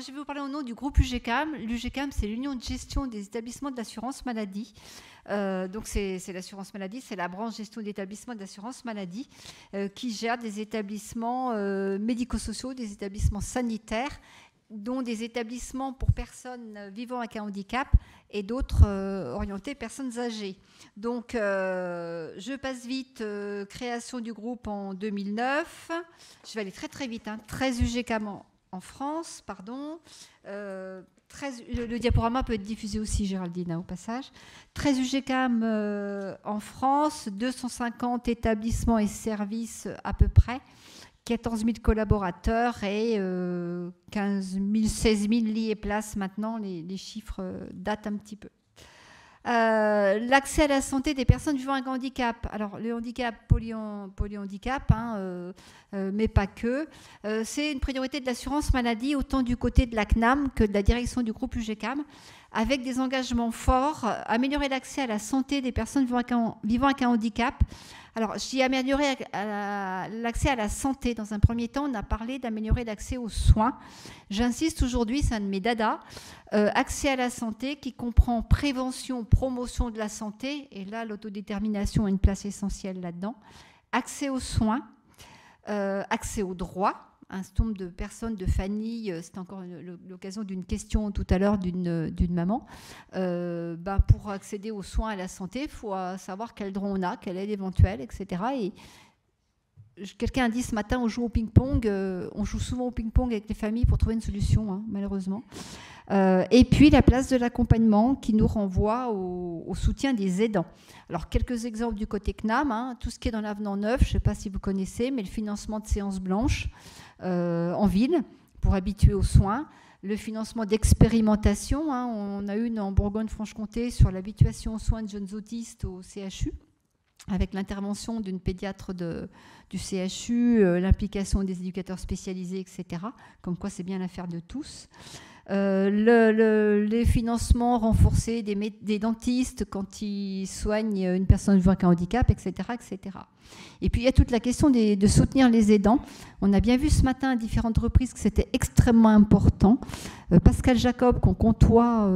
je vais vous parler au nom du groupe UGCAM. L'UGCAM, c'est l'Union de gestion des établissements de l'assurance maladie. Donc, c'est l'assurance maladie, c'est la branche gestion d'établissements de l'assurance maladie qui gère des établissements médico-sociaux, des établissements sanitaires, dont des établissements pour personnes vivant avec un handicap et d'autres orientés personnes âgées. Donc, je passe vite, création du groupe en 2009. Je vais aller très très vite, 13 UGCAM en France, pardon. 13, le diaporama peut être diffusé aussi, Géraldine, au passage. 13 UGCAM en France, 250 établissements et services à peu près. 14 000 collaborateurs et 15 000, 16 000 lits et places maintenant. Les chiffres datent un petit peu. L'accès à la santé des personnes vivant avec un handicap. Alors, le handicap, polyhandicap, mais pas que. C'est une priorité de l'assurance maladie, autant du côté de la CNAM que de la direction du groupe UGCAM, avec des engagements forts, améliorer l'accès à la santé des personnes vivant avec un handicap. Alors, je dis améliorer l'accès à la santé. Dans un premier temps, on a parlé d'améliorer l'accès aux soins. J'insiste aujourd'hui, c'est un de mes dadas, accès à la santé qui comprend prévention, promotion de la santé, et là, l'autodétermination a une place essentielle là-dedans. Accès aux soins, accès aux droits. Un certain nombre de personnes, de familles, c'est encore l'occasion d'une question tout à l'heure d'une maman. Pour accéder aux soins à la santé, il faut savoir quel droit on a, quelle aide éventuelle, etc. Et quelqu'un a dit ce matin, on joue au ping-pong, on joue souvent au ping-pong avec les familles pour trouver une solution, malheureusement. Et puis la place de l'accompagnement qui nous renvoie au soutien des aidants. Alors quelques exemples du côté CNAM, tout ce qui est dans l'avenant 9, je ne sais pas si vous connaissez, mais le financement de séances blanches en ville pour habituer aux soins, le financement d'expérimentation, on a une en Bourgogne-Franche-Comté sur l'habituation aux soins de jeunes autistes au CHU, avec l'intervention d'une pédiatre du CHU, l'implication des éducateurs spécialisés, etc. Comme quoi c'est bien l'affaire de tous. Les financements renforcés des dentistes quand ils soignent une personne vivant avec un handicap, etc., etc. Et puis il y a toute la question de soutenir les aidants. On a bien vu ce matin à différentes reprises que c'était extrêmement important. Pascal Jacob, qu'on côtoie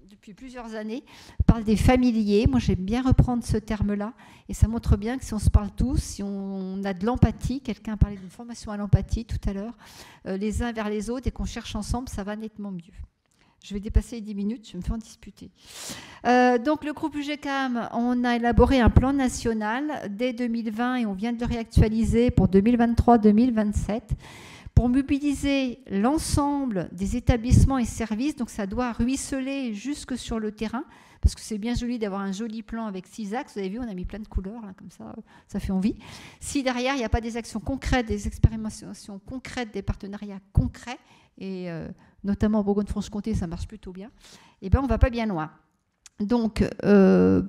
depuis plusieurs années, parle des familiers. Moi, j'aime bien reprendre ce terme-là. Et ça montre bien que si on se parle tous, si on a de l'empathie, quelqu'un a parlé d'une formation à l'empathie tout à l'heure, les uns vers les autres et qu'on cherche ensemble, ça va nettement mieux. Je vais dépasser les 10 minutes, je me fais en disputer. Donc, le groupe UGCAM, on a élaboré un plan national dès 2020 et on vient de le réactualiser pour 2023-2027. Pour mobiliser l'ensemble des établissements et services, donc ça doit ruisseler jusque sur le terrain, parce que c'est bien joli d'avoir un joli plan avec 6 axes. Vous avez vu, on a mis plein de couleurs, là, comme ça fait envie. Si derrière, il n'y a pas des actions concrètes, des expérimentations concrètes, des partenariats concrets, et notamment en Bourgogne-Franche-Comté, ça marche plutôt bien, et bien on ne va pas bien loin. Donc,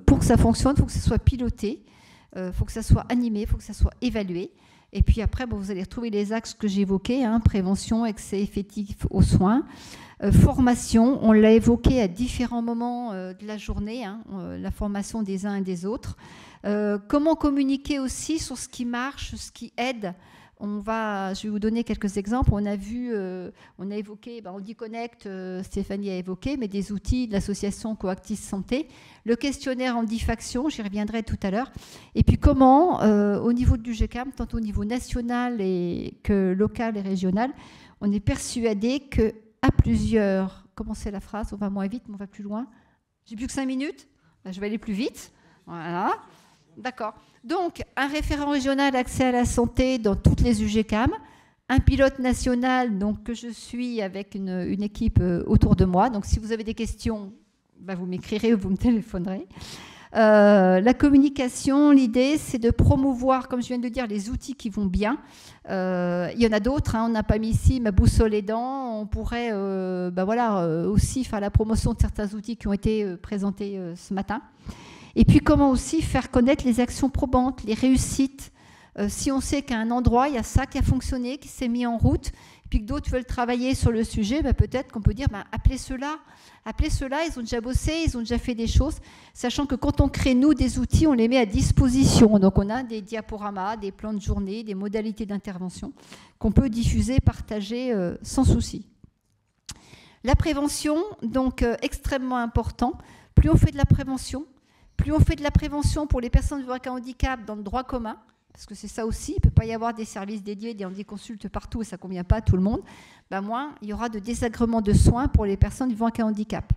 pour que ça fonctionne, il faut que ça soit piloté, il faut que ça soit animé, il faut que ça soit évalué. Et puis après, vous allez retrouver les axes que j'ai évoqués, prévention, accès effectif aux soins, formation, on l'a évoqué à différents moments de la journée, la formation des uns et des autres. Comment communiquer aussi sur ce qui marche, ce qui aide. Je vais vous donner quelques exemples. On a évoqué, Audi Connect, Stéphanie a évoqué, mais des outils de l'association Coactis Santé, le questionnaire Handifaction, j'y reviendrai tout à l'heure. Et puis comment, au niveau du UGCAM, tant au niveau national que local et régional, on est persuadé qu'à plusieurs, comment c'est la phrase, on va moins vite, mais on va plus loin. J'ai plus que 5 minutes, je vais aller plus vite. Voilà. D'accord. Donc, un référent régional accès à la santé dans toutes les UGCAM, un pilote national donc, que je suis avec une équipe autour de moi. Donc, si vous avez des questions, vous m'écrirez ou vous me téléphonerez. La communication, l'idée, c'est de promouvoir, comme je viens de dire, les outils qui vont bien. Il y en a d'autres, on n'a pas mis ici ma boussole aidant. On pourrait aussi faire la promotion de certains outils qui ont été présentés ce matin. Et puis, comment aussi faire connaître les actions probantes, les réussites. Si on sait qu'à un endroit, il y a ça qui a fonctionné, qui s'est mis en route, et puis que d'autres veulent travailler sur le sujet, peut-être qu'on peut dire, appelez ceux-là, ils ont déjà bossé, ils ont déjà fait des choses, sachant que quand on crée, nous, des outils, on les met à disposition. Donc, on a des diaporamas, des plans de journée, des modalités d'intervention qu'on peut diffuser, partager sans souci. La prévention, donc extrêmement important. Plus on fait de la prévention, plus on fait de la prévention pour les personnes vivant avec un handicap dans le droit commun, parce que c'est ça aussi, il ne peut pas y avoir des services dédiés, des handiconsultes partout et ça ne convient pas à tout le monde, ben moins il y aura de désagréments de soins pour les personnes vivant avec un handicap.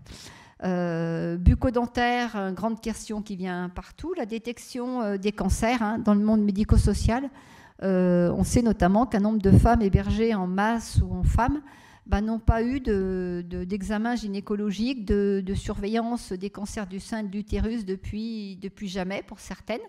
Bucco-dentaire, une grande question qui vient partout, la détection des cancers hein, dans le monde médico-social. On sait notamment qu'un nombre de femmes hébergées en masse ou en femmes ben, n'ont pas eu d'examen gynécologique, de surveillance des cancers du sein et de l'utérus depuis jamais pour certaines,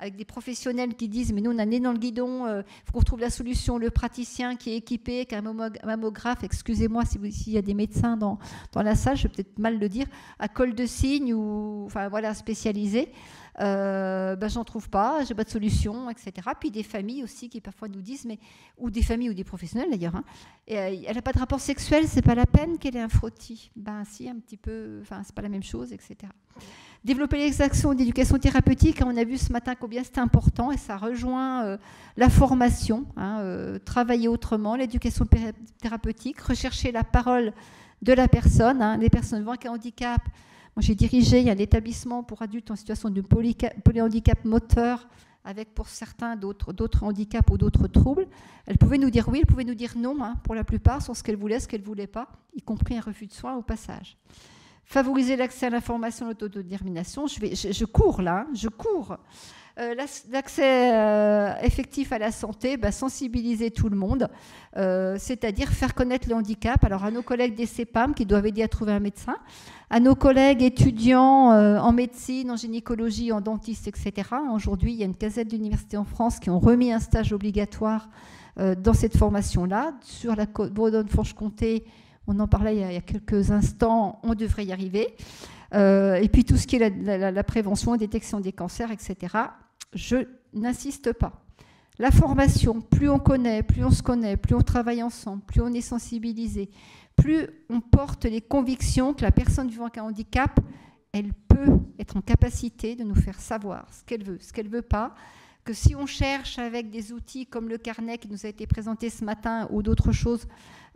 avec des professionnels qui disent mais nous on a un nez dans le guidon, il faut qu'on trouve la solution, le praticien qui est équipé avec un mammographe, excusez-moi s'il y a des médecins dans la salle, je vais peut-être mal le dire, à col de cygne ou enfin voilà spécialisé, ben, j'en trouve pas, j'ai pas de solution, etc. Puis des familles aussi qui parfois nous disent, mais, ou des familles ou des professionnels d'ailleurs, hein, elle n'a pas de rapport sexuel, c'est pas la peine qu'elle ait un frottis. Ben si, un petit peu, enfin c'est pas la même chose, etc. Développer les actions d'éducation thérapeutique, on a vu ce matin combien c'était important et ça rejoint la formation, hein, travailler autrement, l'éducation thérapeutique, rechercher la parole de la personne, hein, les personnes vivant avec un handicap. Moi, j'ai dirigé un établissement pour adultes en situation de polyhandicap moteur, avec pour certains d'autres handicaps ou d'autres troubles. Elle pouvait nous dire oui, elle pouvait nous dire non, hein, pour la plupart, sur ce qu'elle voulait, ce qu'elle ne voulait pas, y compris un refus de soins au passage. Favoriser l'accès à l'information et l'autodétermination. Je cours là, hein, je cours. L'accès effectif à la santé, bah, sensibiliser tout le monde, c'est-à-dire faire connaître le handicap. Alors à nos collègues des CEPAM qui doivent aider à trouver un médecin, à nos collègues étudiants en médecine, en gynécologie, en dentiste, etc. Aujourd'hui, il y a une quinzaine d'universités en France qui ont remis un stage obligatoire dans cette formation-là. Sur la Bourgogne-Franche-Comté, on en parlait il y a quelques instants, on devrait y arriver. Et puis tout ce qui est la prévention, la détection des cancers, etc. Je n'insiste pas. La formation, plus on connaît, plus on se connaît, plus on travaille ensemble, plus on est sensibilisé, plus on porte les convictions que la personne vivant avec un handicap, elle peut être en capacité de nous faire savoir ce qu'elle veut pas, que si on cherche avec des outils comme le carnet qui nous a été présenté ce matin ou d'autres choses,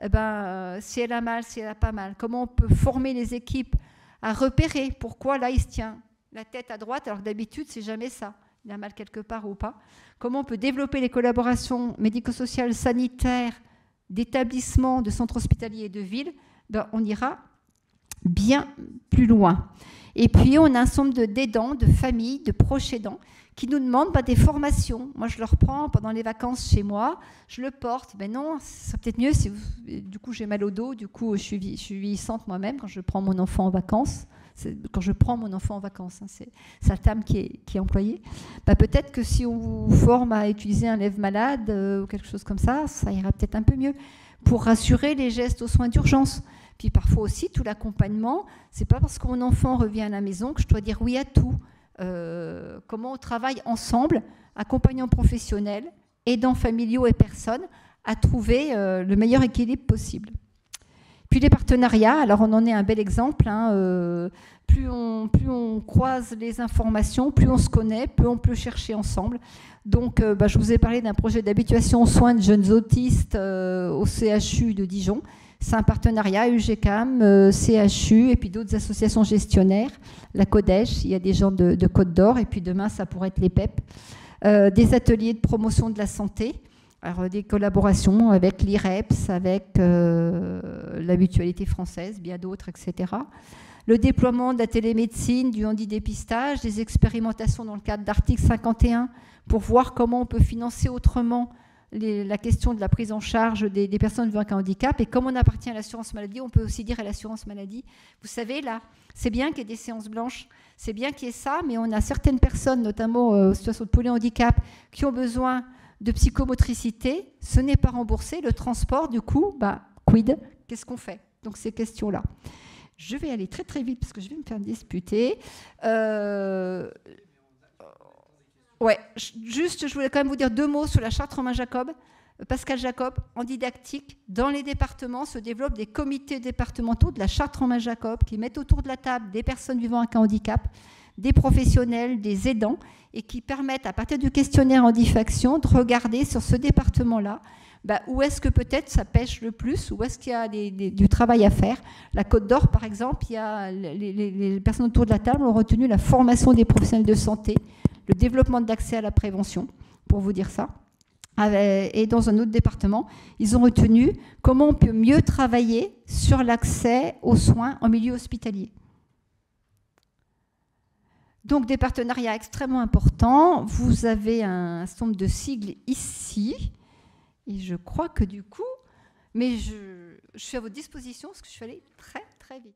eh ben, si elle a mal, si elle n'a pas mal, comment on peut former les équipes à repérer pourquoi là il se tient la tête à droite alors que d'habitude c'est jamais ça, il a mal quelque part ou pas, comment on peut développer les collaborations médico-sociales, sanitaires, d'établissements, de centres hospitaliers et de villes, ben, on ira bien plus loin. Et puis on a un ensemble d'aidants, de familles, de proches aidants qui nous demandent des formations. Moi, je le reprends pendant les vacances chez moi, je le porte. Ben non, ça serait peut-être mieux si du coup j'ai mal au dos, du coup je suis vieillissante moi-même quand je prends mon enfant en vacances. Quand je prends mon enfant en vacances, hein, c'est le terme qui est employé. Ben, peut-être que si on vous forme à utiliser un lève-malade ou quelque chose comme ça ira peut-être un peu mieux pour rassurer les gestes aux soins d'urgence. Puis parfois aussi, tout l'accompagnement, c'est pas parce que mon enfant revient à la maison que je dois dire oui à tout. Comment on travaille ensemble, accompagnants professionnels, aidants familiaux et personnes, à trouver le meilleur équilibre possible. Puis les partenariats, alors on en est un bel exemple, hein, plus on croise les informations, plus on se connaît, plus on peut chercher ensemble. Donc je vous ai parlé d'un projet d'habituation aux soins de jeunes autistes au CHU de Dijon. C'est un partenariat UGCAM, CHU et puis d'autres associations gestionnaires, la CODEJ, il y a des gens de Côte d'Or et puis demain ça pourrait être les PEP, des ateliers de promotion de la santé, alors des collaborations avec l'IREPS, avec la Mutualité française, bien d'autres, etc. Le déploiement de la télémédecine, du handidépistage, des expérimentations dans le cadre d'article 51 pour voir comment on peut financer autrement la question de la prise en charge des personnes vivant avec un handicap. Et comme on appartient à l'assurance maladie, on peut aussi dire à l'assurance maladie, vous savez, là, c'est bien qu'il y ait des séances blanches, c'est bien qu'il y ait ça, mais on a certaines personnes, notamment en situation de polyhandicap, qui ont besoin de psychomotricité, ce n'est pas remboursé, le transport, du coup, quid, qu'est-ce qu'on fait? Donc ces questions-là. Je vais aller très très vite parce que je vais me faire disputer. Ouais, juste, je voulais quand même vous dire 2 mots sur la charte Romain-Jacob. Pascal Jacob, en didactique, dans les départements se développent des comités départementaux de la charte Romain-Jacob qui mettent autour de la table des personnes vivant avec un handicap, des professionnels, des aidants, et qui permettent, à partir du questionnaire Handifaction, de regarder sur ce département-là où est-ce que peut-être ça pêche le plus, où est-ce qu'il y a du travail à faire. La Côte d'Or, par exemple, il y a les personnes autour de la table ont retenu la formation des professionnels de santé, le développement d'accès à la prévention, pour vous dire ça. Et dans un autre département, ils ont retenu comment on peut mieux travailler sur l'accès aux soins en milieu hospitalier. Donc des partenariats extrêmement importants. Vous avez un certain nombre de sigles ici. Et je crois que du coup, mais je suis à votre disposition parce que je suis allée très très vite.